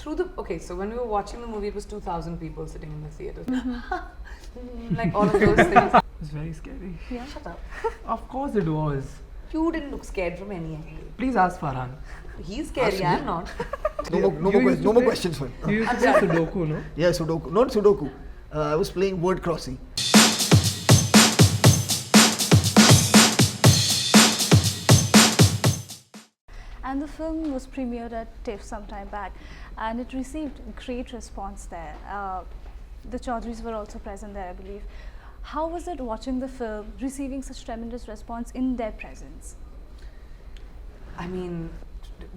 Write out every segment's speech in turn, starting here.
Okay, so when we were watching the movie, it was 2,000 people sitting in the theater. Like all of those things. It was very scary. Yeah. Shut up. Of course it was. You didn't look scared from any angle. Please ask Farhan. He's scary, I'm not. No more questions for him. You used to play Sudoku, no? Yeah, Sudoku. Not Sudoku. I was playing word crossing. And the film was premiered at TIFF some time back, and it received great response there. The Chowdhurys were also present there, I believe. How was it watching the film, receiving such tremendous response in their presence? I mean,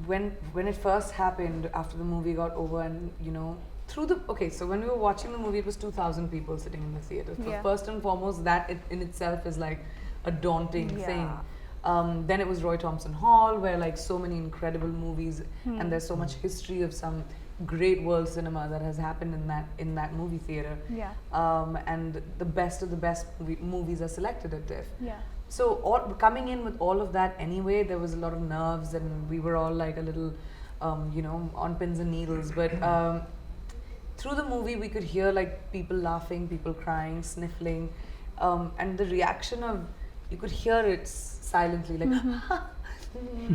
when it first happened, after the movie got over, and okay, so when we were watching the movie, it was 2,000 people sitting in the theater. Yeah. First and foremost, that in itself is like a daunting thing. Then it was Roy Thompson Hall, where like so many incredible movies, and there's so much history of some great world cinema that has happened in that movie theater. Yeah. And the best of the best movies are selected at TIFF. Yeah. So coming in with all of that anyway, there was a lot of nerves, and we were all like a little, on pins and needles. But through the movie, we could hear like people laughing, people crying, sniffling, and the reaction of, you could hear it silently, like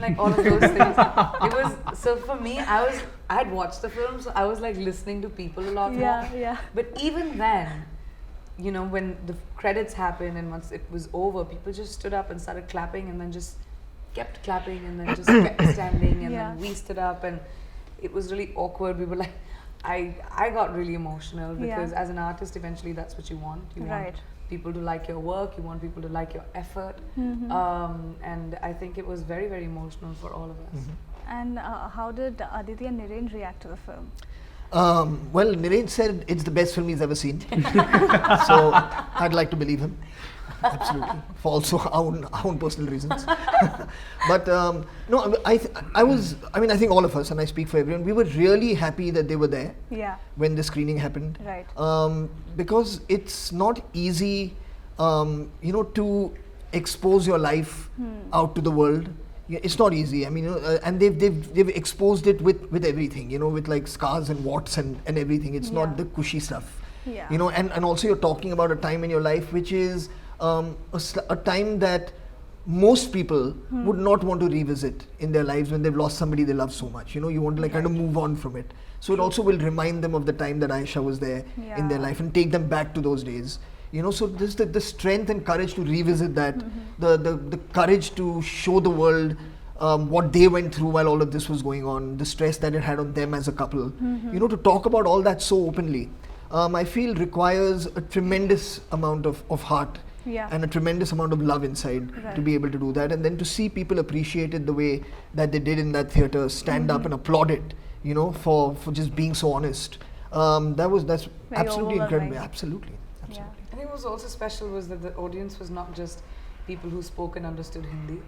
like all of those things. It was, so for me, I had watched the film, so I was like listening to people a lot more. Yeah. But even then, when the credits happened and once it was over, people just stood up and started clapping, and then just kept clapping, and then just kept standing, and then we stood up, and it was really awkward. We were like, I got really emotional, because as an artist, eventually that's what you want. You want people to like your work, you want people to like your effort, and I think it was very, very emotional for all of us. And how did Aditya and Niren react to the film? Well, Neeraj said it's the best film he's ever seen. So I'd like to believe him. Absolutely. For also our own personal reasons. But no, I think all of us, and I speak for everyone, we were really happy that they were there when the screening happened. Right. Because it's not easy, to expose your life out to the world. Yeah, it's not easy. I mean, and they've exposed it with everything, with like scars and warts and everything. It's not the cushy stuff. Yeah. And also you're talking about a time in your life which is a time that most people would not want to revisit in their lives when they've lost somebody they love so much. You want to like kind of move on from it. So it also will remind them of the time that Aisha was there in their life and take them back to those days. So there's the strength and courage to revisit that, the courage to show the world what they went through while all of this was going on, the stress that it had on them as a couple. To talk about all that so openly, I feel requires a tremendous amount of heart and a tremendous amount of love inside to be able to do that. And then to see people appreciate it the way that they did in that theatre, stand up and applaud it, for just being so honest. That's very absolutely incredible. overwhelming. Absolutely. I think what was also special was that the audience was not just people who spoke and understood Hindi.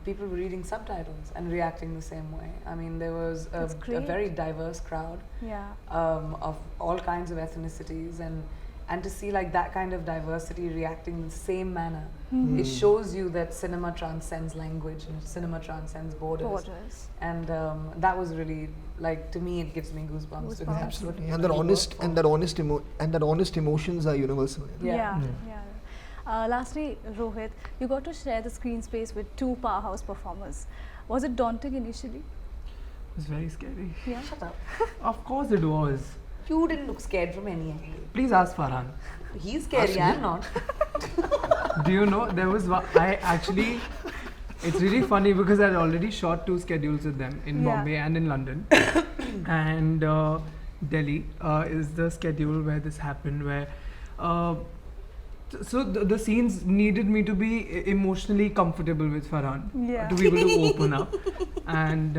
People were reading subtitles and reacting the same way. I mean, there was a very diverse crowd of all kinds of ethnicities, and to see like that kind of diversity reacting in the same manner, it shows you that cinema transcends language and cinema transcends borders. And that was really, like, to me, it gives me goosebumps. Absolutely. And that honest emotions are universal. Lastly, Rohit, you got to share the screen space with two powerhouse performers. Was it daunting initially? It was very scary. Yeah. Shut up. Of course it was. You didn't look scared from any angle. Please ask Farhan. He's scary, I'm not. Do you know, there was one, it's really funny because I had already shot 2 schedules with them in Bombay and in London. And Delhi is the schedule where this happened, where so the scenes needed me to be emotionally comfortable with Farhan to be able to open up, and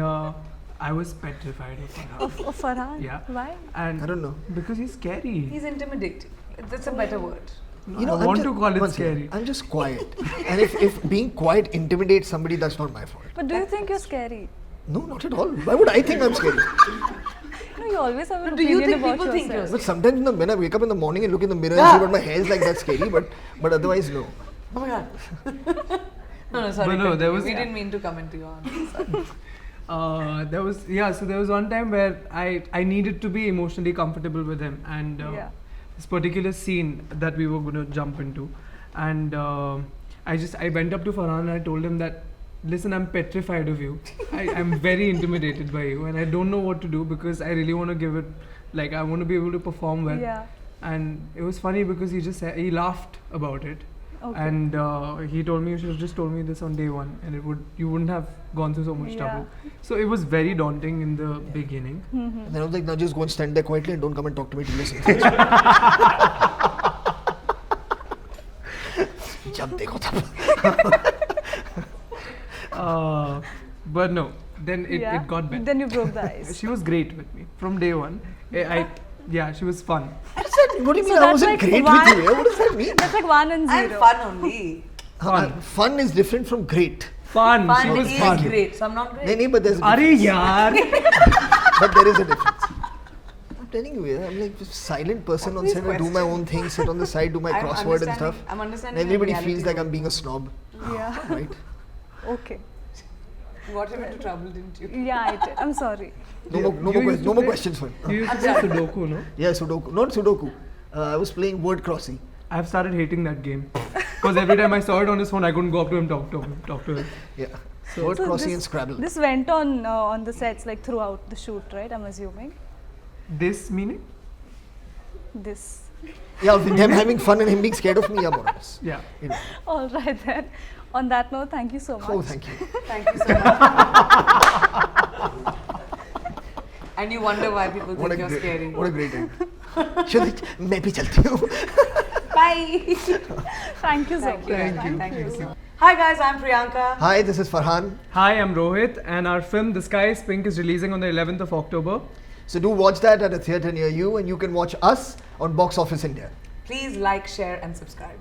I was petrified of Farhan. Of Farhan? Yeah. Why? And I don't know. Because he's scary. He's intimidating. That's a better word. I want to call it scary. I'm just quiet. And if being quiet intimidates somebody, that's not my fault. But do you think you're scary? No, not at all. Why would I think I'm scary? No, you always have an Do you opinion think about people think yourself. you're But sometimes when I wake up in the morning and look in the mirror and see what my hair is like, that's scary. But otherwise, no. Oh my god. No, sorry. But no, there was- we didn't mean to come into your answer. there was one time where I needed to be emotionally comfortable with him, and this particular scene that we were going to jump into, and I went up to Farhan and I told him that, listen, I'm petrified of you. I'm very intimidated by you, and I don't know what to do because I really want to give it, like I want to be able to perform well. Yeah. And it was funny because he laughed about it. Okay. And he told me, you should have just told me this on day one, and you wouldn't have gone through so much trouble. So it was very daunting in the beginning. Mm-hmm. And then I was like, now just go and stand there quietly and don't come and talk to me to listen. Jab dekho tab. But no, then it got better. Then you broke the ice. She was great with me from day one. She was fun. What do you mean So I wasn't like great one- with you? What does that mean? That's like 1 and 0. I'm fun only. Fun is different from great. Fun. She Fun was is fun. great, so I'm not great. Nee, but there's a Are difference. yaar. But there is a difference. I'm telling you, I'm like a silent person on What set. is I do my own thing, sit on the side, do my I'm crossword and understanding- stuff. I'm And understanding. everybody reality feels like of- I'm being a snob, Yeah. right? Okay. Got him into trouble, didn't you? Yeah, I did. I'm sorry. No more questions for him. You used to play Sudoku, no? Yeah, Sudoku. Not Sudoku. I was playing word crossing. I've started hating that game because every time I saw it on his phone, I couldn't go up to him, talk to him. Yeah. Word So crossing this- and Scrabble. This went on the sets like throughout the shoot, right? I'm assuming. This meaning? This. Yeah, with them having fun and him being scared of me, yeah, more or less. Yeah. You know. All right then. On that note, thank you so much. Oh, thank you. Thank you so much. And you wonder why people think you're scary. What a great time. Shall मैं भी चलती हूँ. Bye. Thank you so much. Thank you. Hi guys, I'm Priyanka. Hi, this is Farhan. Hi, I'm Rohit, and our film The Sky is Pink is releasing on the 11th of October. So do watch that at a theatre near you, and you can watch us on Box Office India. Please like, share and subscribe.